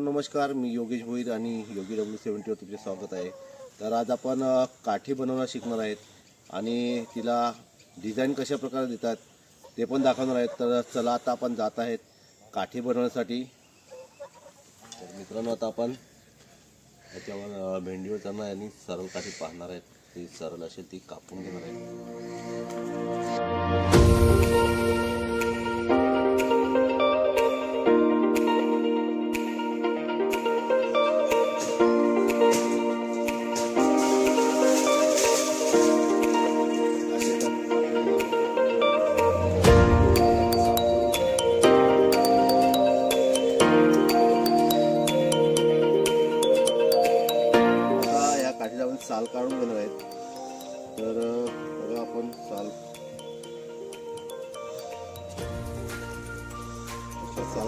नमस्कार, मी योगेश भोईर आणि योगी W70 वर तुमचे स्वागत आहे। तर आज आपण काठी बनवणं शिकणार आहेत आणि तिला डिझाइन कशा प्रकारे देतात ते पण दाखवणार आहेत। तर चला आता आपण जात आहेत काठी बनवण्यासाठी। तर मित्रांनो, आता आपण याच्यावर भेंडीवर जाणार आहे आणि सरळ काठी पाहणार आहेत। ती सरळ असेल ती कापून घेणार आहे। साल काढून घेणार आहेत। तर बघा, आपण साल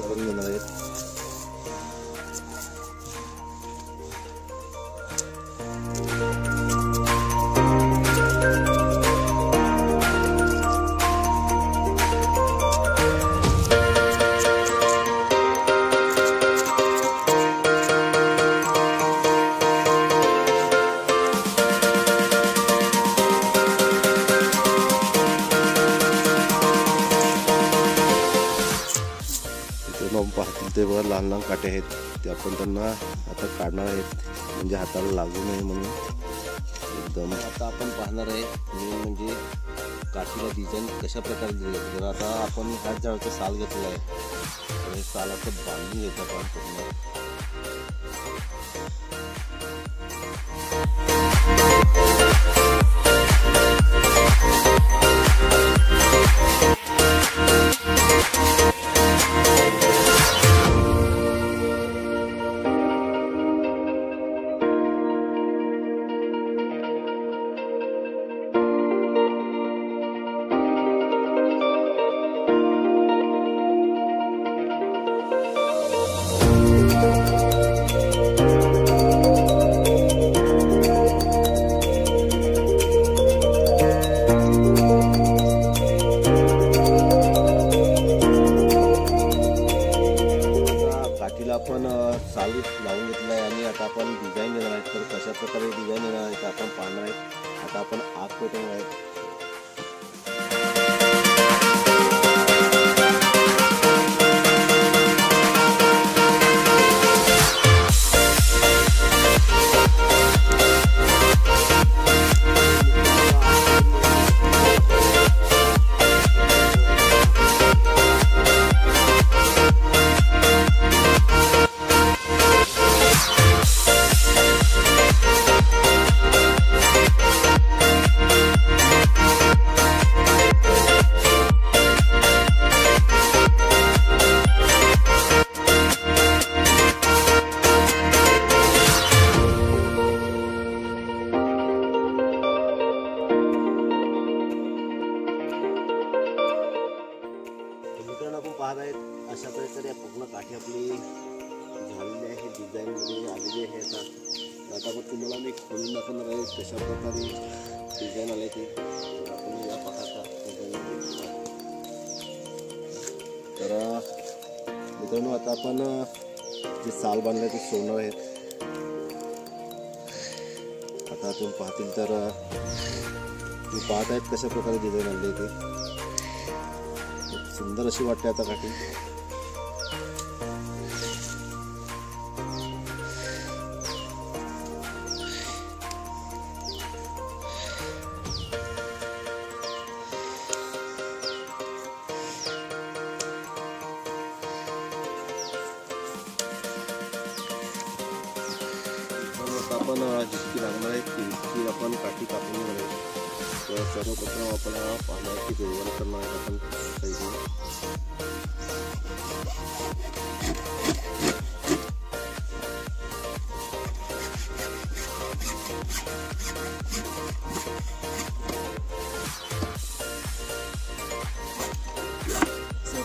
काढून घेणार आहेत। पाहतील ते बघा, लहान लहान काटे आहेत ते आपण त्यांना आता काढणार आहेत, म्हणजे हाताला लागू नये म्हणून एकदम। आता आपण पाहणार आहे मेन म्हणजे काठीला डिझाईन कशा प्रकारे दिली जाते। तर आता आपण ह्याच झाडाचं साल घेतलं आहे, तर हे सालाचं बांधून घ्यायचं आपण पूर्ण। आपण साल लावून घेतला आहे आणि आता आपण डिझाईन देणार आहे। तर कशा प्रकारे डिझाईन देणार आहे ते आपण पाहणार आहे। आता आपण आग पेटवणार आहे। आपण पाहत आहेत अशा प्रकारे पूर्ण काठी आपली झालेली आहे, डिझाईन मध्ये आलेली आहे। आता आपण तुम्हाला मी खोलून दाखवणार आहे कशा प्रकारे डिझाईन आले ते आपण या पाहता। तर मित्रांनो, आता आपण जे साल बांधले ते सोडणार आहेत। आता तुम्ही पाहतील तर तुम्ही पाहत आहेत कशा प्रकारे डिझाईन आले ते सुंदर अशी वाटते आता काठी। आपण जितकी लागणार आहे तितकी आपण काठी कापून घेणार आहे। तर सर्वप्रथम आपल्याला पाहणार आहे की जोडवण करणार आहे आपण साईडने।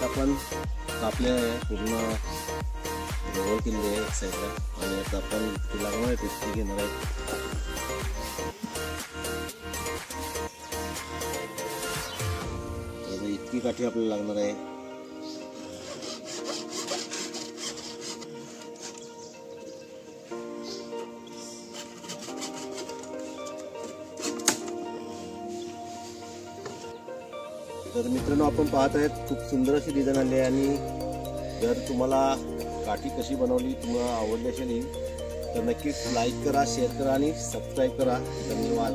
आपण कापले पूर्ण रोल केले आहे साईडला आणि आता आपण ती लागणार आहे ती घेणार आहे। इतकी काठी आपल्याला लागणार आहे। तर मित्रांनो, आपण पाहत आहेत खूप सुंदर अशी डिझाईन आली आहे. आणि जर तुम्हाला काठी कशी बनवली तुम्हाला आवडली असेल तर नक्कीच लाईक करा, शेअर करा आणि सबस्क्राईब करा. धन्यवाद.